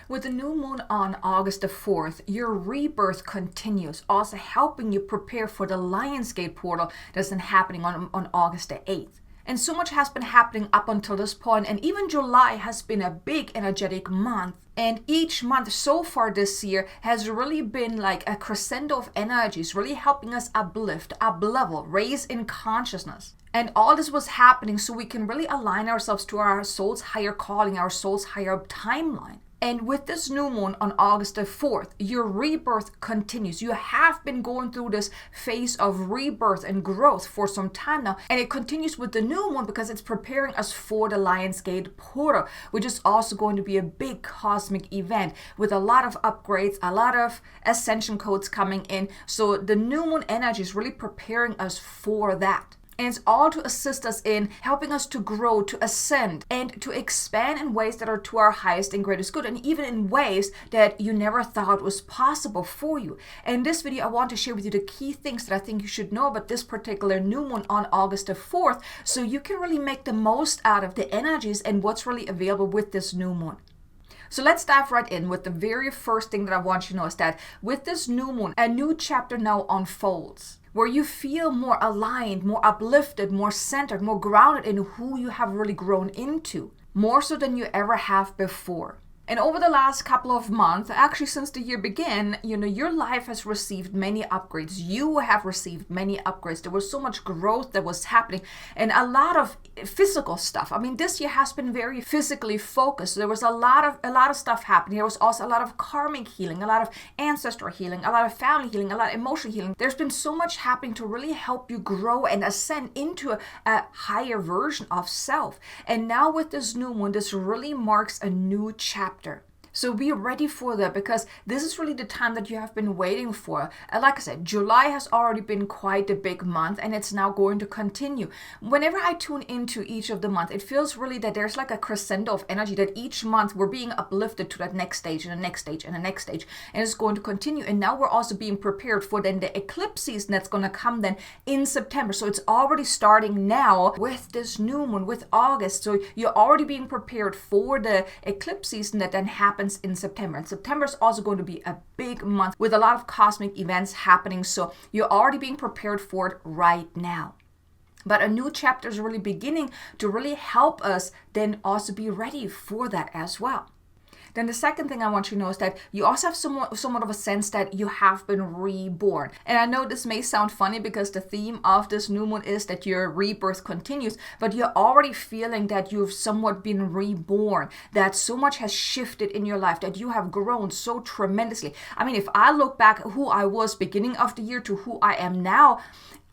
With the new moon on August the 4th, your rebirth continues, also helping you prepare for the Lionsgate portal that's been happening on August the 8th. And so much has been happening up until this point, and even July has been a big energetic month. And each month so far this year has really been like a crescendo of energies, really helping us uplift, uplevel, raise in consciousness. And all this was happening so we can really align ourselves to our soul's higher calling, our soul's higher timeline. And with this new moon on August the 4th, your rebirth continues. You have been going through this phase of rebirth and growth for some time now. And it continues with the new moon because it's preparing us for the Lionsgate portal, which is also going to be a big cosmic event with a lot of upgrades, a lot of ascension codes coming in. So the new moon energy is really preparing us for that. And it's all to assist us in helping us to grow, to ascend, and to expand in ways that are to our highest and greatest good, and even in ways that you never thought was possible for you. And in this video, I want to share with you the key things that I think you should know about this particular new moon on August the 4th, so you can really make the most out of the energies and what's really available with this new moon. So let's dive right in with the very first thing that I want you to know is that with this new moon, a new chapter now unfolds, where you feel more aligned, more uplifted, more centered, more grounded in who you have really grown into, more so than you ever have before. And over the last couple of months, actually since the year began, your life has received many upgrades. You have received many upgrades. There was so much growth that was happening and a lot of physical stuff. I mean, this year has been very physically focused. There was a lot of stuff happening. There was also a lot of karmic healing, a lot of ancestral healing, a lot of family healing, a lot of emotional healing. There's been so much happening to really help you grow and ascend into a higher version of self. And now with this new moon, this really marks a new chapter. So be ready for that, because this is really the time that you have been waiting for. Like I said, July has already been quite a big month, and it's now going to continue. Whenever I tune into each of the month, it feels really that there's like a crescendo of energy, that each month we're being uplifted to that next stage and the next stage and the next stage, and it's going to continue. And now we're also being prepared for then the eclipse season that's going to come then in September. So it's already starting now with this new moon, with August. So you're already being prepared for the eclipse season that then happens in September. And September is also going to be a big month with a lot of cosmic events happening. So you're already being prepared for it right now. But a new chapter is really beginning to really help us then also be ready for that as well. Then the second thing I want you to know is that you also have somewhat of a sense that you have been reborn. And I know this may sound funny because the theme of this new moon is that your rebirth continues, but you're already feeling that you've somewhat been reborn, that so much has shifted in your life, that you have grown so tremendously. I mean, if I look back who I was beginning of the year to who I am now,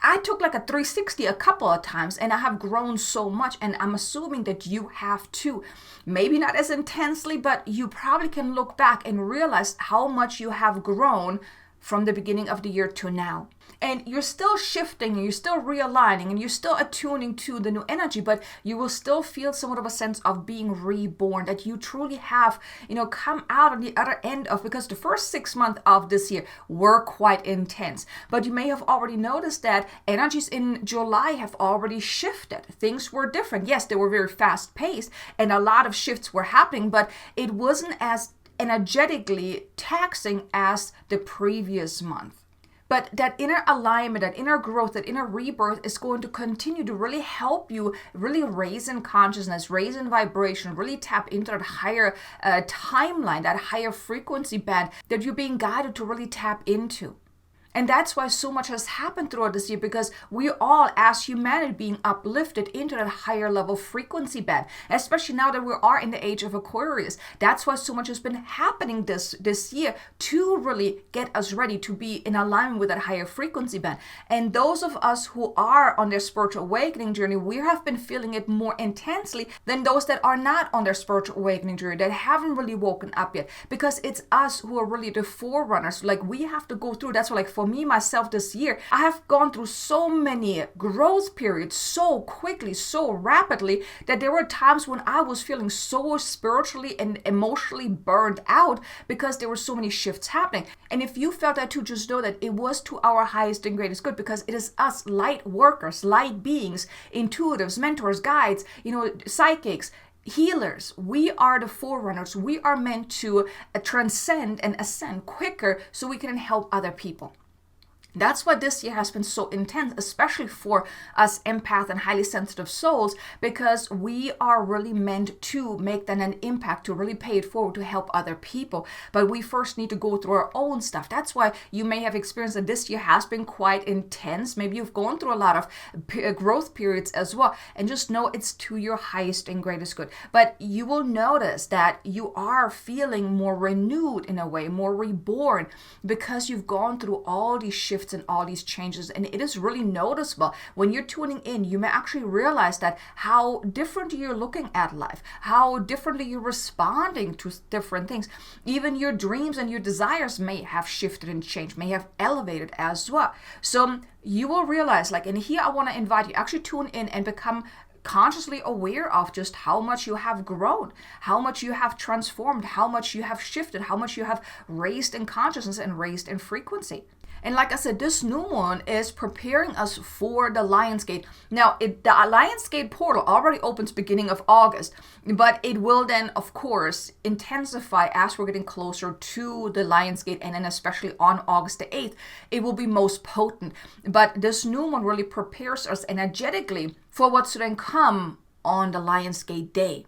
I took like a 360 a couple of times, and I have grown so much, and I'm assuming that you have too. Maybe not as intensely, but you probably can look back and realize how much you have grown from the beginning of the year to now. And you're still shifting, and you're still realigning, and you're still attuning to the new energy, but you will still feel somewhat of a sense of being reborn, that you truly have, come out on the other end of, because the first 6 months of this year were quite intense. But you may have already noticed that energies in July have already shifted. Things were different. Yes, they were very fast paced, and a lot of shifts were happening, but it wasn't as energetically taxing as the previous month. But that inner alignment, that inner growth, that inner rebirth is going to continue to really help you really raise in consciousness, raise in vibration, really tap into that higher timeline, that higher frequency band that you're being guided to really tap into. And that's why so much has happened throughout this year, because we all, as humanity, being uplifted into that higher level frequency band, especially now that we are in the age of Aquarius. That's why so much has been happening this year to really get us ready to be in alignment with that higher frequency band. And those of us who are on their spiritual awakening journey, we have been feeling it more intensely than those that are not on their spiritual awakening journey, that haven't really woken up yet, because it's us who are really the forerunners. Like, we have to go through. That's why, like, for me, myself, this year, I have gone through so many growth periods so quickly, so rapidly, that there were times when I was feeling so spiritually and emotionally burned out because there were so many shifts happening. And if you felt that too, just know that it was to our highest and greatest good, because it is us, light workers, light beings, intuitives, mentors, guides, psychics, healers. We are the forerunners. We are meant to transcend and ascend quicker so we can help other people. That's why this year has been so intense, especially for us empath and highly sensitive souls, because we are really meant to make then an impact, to really pay it forward, to help other people. But we first need to go through our own stuff. That's why you may have experienced that this year has been quite intense. Maybe you've gone through a lot of growth periods as well. And just know it's to your highest and greatest good. But you will notice that you are feeling more renewed in a way, more reborn, because you've gone through all these shifts and all these changes. And it is really noticeable when you're tuning in. You may actually realize that how different you're looking at life, how differently you're responding to different things. Even your dreams and your desires may have shifted and changed, may have elevated as well. So you will realize, like, and here I want to invite you, actually tune in and become consciously aware of just how much you have grown, how much you have transformed, how much you have shifted, how much you have raised in consciousness and raised in frequency. And like I said, this new moon is preparing us for the Lionsgate. Now, the Lionsgate portal already opens beginning of August, but it will then, of course, intensify as we're getting closer to the Lionsgate, and then especially on August the 8th, it will be most potent. But this new moon really prepares us energetically for what's to then come on the Lionsgate day.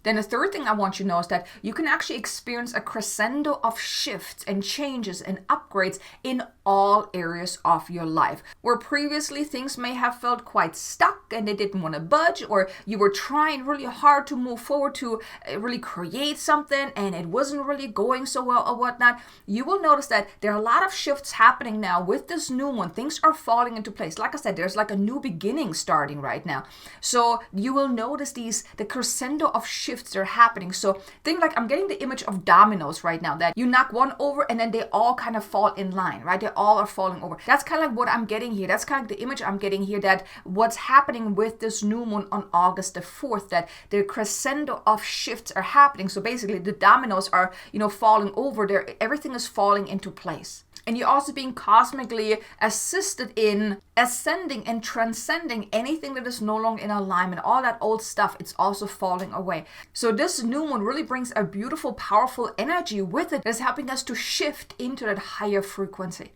Then the third thing I want you to know is that you can actually experience a crescendo of shifts and changes and upgrades in all areas of your life. Where previously things may have felt quite stuck and they didn't want to budge, or you were trying really hard to move forward to really create something and it wasn't really going so well or whatnot, you will notice that there are a lot of shifts happening now with this new one. Things are falling into place. Like I said, there's like a new beginning starting right now. So you will notice the crescendo of shifts are happening. So think like I'm getting the image of dominoes right now, that you knock one over and then they all kind of fall in line, right? They all are falling over. That's kind of like what I'm getting here. That's kind of like the image I'm getting here, that what's happening with this new moon on August the 4th, that the crescendo of shifts are happening. So basically the dominoes are, falling over there. Everything is falling into place. And you're also being cosmically assisted in ascending and transcending anything that is no longer in alignment. All that old stuff, it's also falling away. So this new moon really brings a beautiful, powerful energy with it that's helping us to shift into that higher frequency.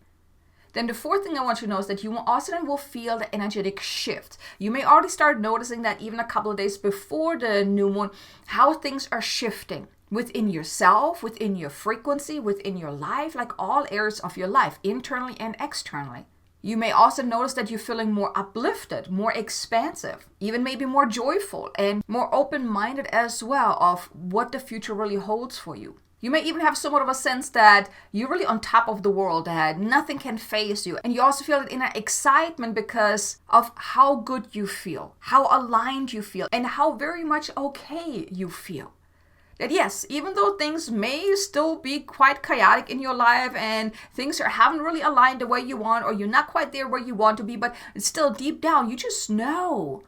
Then the fourth thing I want you to know is that you also then will feel the energetic shift. You may already start noticing that even a couple of days before the new moon, how things are shifting within yourself, within your frequency, within your life, like all areas of your life, internally and externally. You may also notice that you're feeling more uplifted, more expansive, even maybe more joyful and more open-minded as well of what the future really holds for you. You may even have somewhat of a sense that you're really on top of the world, that nothing can faze you. And you also feel that inner excitement because of how good you feel, how aligned you feel, and how very much okay you feel. That yes, even though things may still be quite chaotic in your life and things haven't really aligned the way you want, or you're not quite there where you want to be, but still deep down, you just know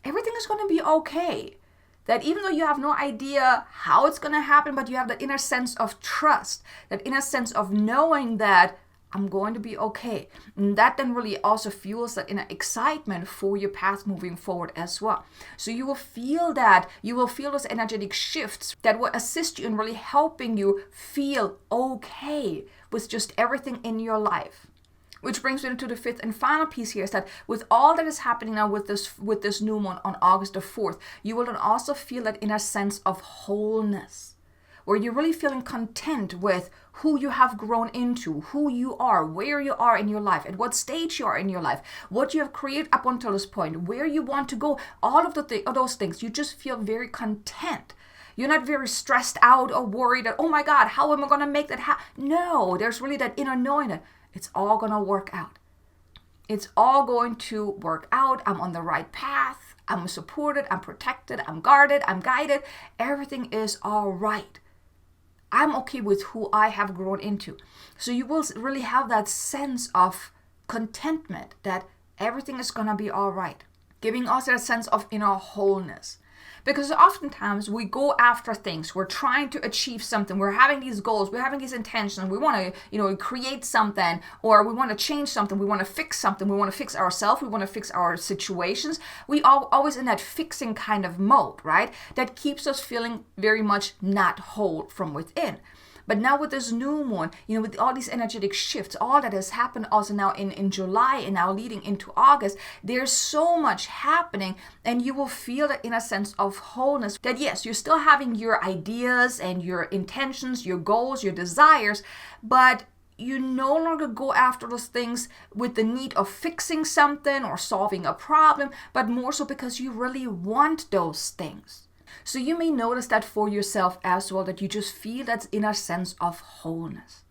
everything is going to be okay. That even though you have no idea how it's going to happen, but you have that inner sense of trust, that inner sense of knowing that I'm going to be okay. And that then really also fuels that inner excitement for your path moving forward as well. So you will feel that, you will feel those energetic shifts that will assist you in really helping you feel okay with just everything in your life. Which brings me to the fifth and final piece here, is that with all that is happening now with this new moon on August the 4th, you will then also feel that inner sense of wholeness, where you're really feeling content with who you have grown into, who you are, where you are in your life, at what stage you are in your life, what you have created up until this point, where you want to go, all of those things. You just feel very content. You're not very stressed out or worried that, oh my God, how am I going to make that happen? No, there's really that inner knowing that it's all going to work out. It's all going to work out. I'm on the right path. I'm supported. I'm protected. I'm guarded. I'm guided. Everything is all right. I'm okay with who I have grown into. So you will really have that sense of contentment that everything is going to be all right. Giving also a sense of inner wholeness. Because oftentimes we go after things. We're trying to achieve something. We're having these goals. We're having these intentions. We want to, create something, or we want to change something. We want to fix something. We want to fix ourselves. We want to fix our situations. We are always in that fixing kind of mode, right? That keeps us feeling very much not whole from within. But now with this new moon, with all these energetic shifts, all that has happened also now in July and now leading into August, there's so much happening, and you will feel that inner sense of wholeness, that yes, you're still having your ideas and your intentions, your goals, your desires, but you no longer go after those things with the need of fixing something or solving a problem, but more so because you really want those things. So you may notice that for yourself as well, that you just feel that inner sense of wholeness.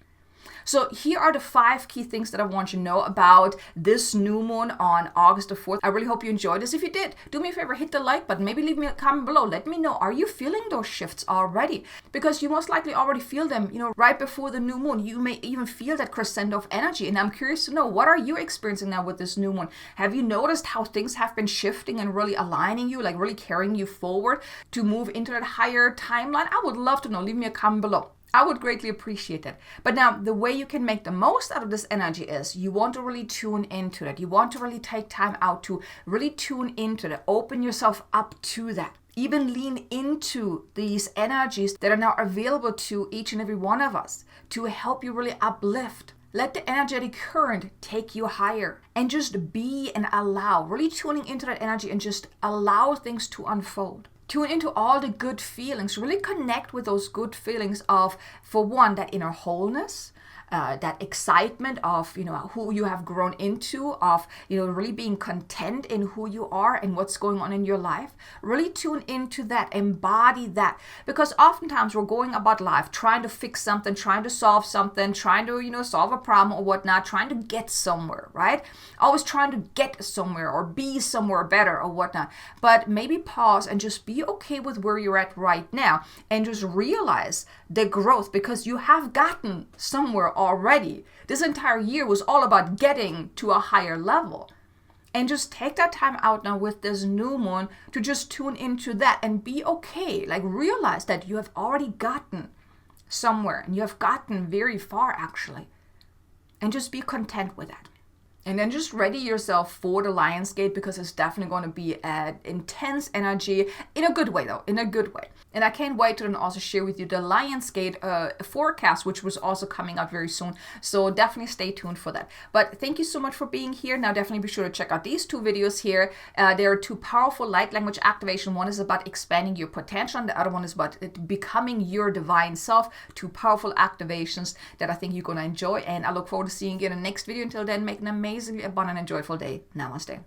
So here are the 5 key things that I want you to know about this new moon on August the 4th. I really hope you enjoyed this. If you did, do me a favor, hit the like button. Maybe leave me a comment below. Let me know, are you feeling those shifts already? Because you most likely already feel them, right before the new moon. You may even feel that crescendo of energy. And I'm curious to know, what are you experiencing now with this new moon? Have you noticed how things have been shifting and really aligning you, like really carrying you forward to move into that higher timeline? I would love to know. Leave me a comment below. I would greatly appreciate it. But now, the way you can make the most out of this energy is you want to really tune into it. You want to really take time out to really tune into it. Open yourself up to that. Even lean into these energies that are now available to each and every one of us to help you really uplift. Let the energetic current take you higher, and just be and allow, really tuning into that energy and just allow things to unfold. Tune into all the good feelings. Really connect with those good feelings of, for one, that inner wholeness, that excitement of, who you have grown into, of, really being content in who you are and what's going on in your life. Really tune into that, embody that. Because oftentimes we're going about life trying to fix something, trying to solve something, trying to, solve a problem or whatnot, trying to get somewhere, right? Always trying to get somewhere or be somewhere better or whatnot. But maybe pause and just be okay with where you're at right now and just realize the growth, because you have gotten somewhere already. This entire year was all about getting to a higher level. And just take that time out now with this new moon to just tune into that and be okay. Like, realize that you have already gotten somewhere, and you have gotten very far actually. And just be content with that. And then just ready yourself for the Lionsgate, because it's definitely going to be an intense energy, in a good way though, in a good way. And I can't wait to then also share with you the Lionsgate forecast, which was also coming out very soon. So definitely stay tuned for that. But thank you so much for being here. Now definitely be sure to check out these 2 videos here. There are 2 powerful light language activation. One is about expanding your potential, and the other one is about becoming your divine self. 2 powerful activations that I think you're going to enjoy. And I look forward to seeing you in the next video. Until then, make an amazingly abundant and joyful day. Namaste.